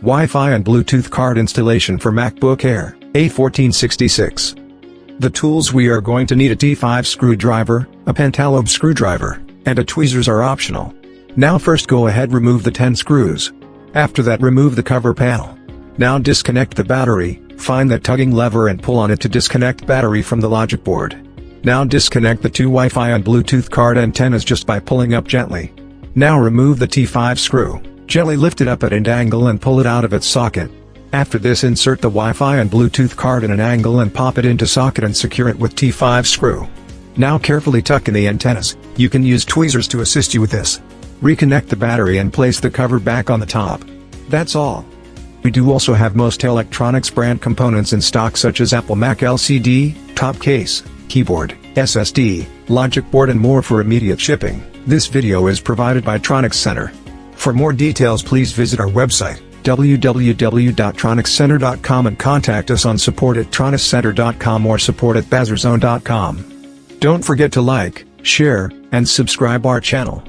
Wi-Fi and Bluetooth card installation for MacBook Air, A1466. The tools we are going to need: a T5 screwdriver, a pentalobe screwdriver, and a tweezers are optional. Now first go ahead, remove the 10 screws. After that, remove the cover panel. Now disconnect the battery, find that tugging lever and pull on it to disconnect battery from the logic board. Now disconnect the two Wi-Fi and Bluetooth card antennas just by pulling up gently. Now remove the T5 screw, gently lift it up at an angle and pull it out of its socket. After this, insert the Wi-Fi and Bluetooth card at an angle and pop it into socket and secure it with T5 screw. Now carefully tuck in the antennas. You can use tweezers to assist you with this. Reconnect the battery and place the cover back on the top. That's all. We do also have most electronics brand components in stock, such as Apple Mac LCD, top case, keyboard, SSD, logic board and more for immediate shipping. This video is provided by Tronics Center. For more details, please visit our website, www.tronicscenter.com, and contact us on support@tronicscenter.com or support@bazarzone.com. Don't forget to like, share, and subscribe our channel.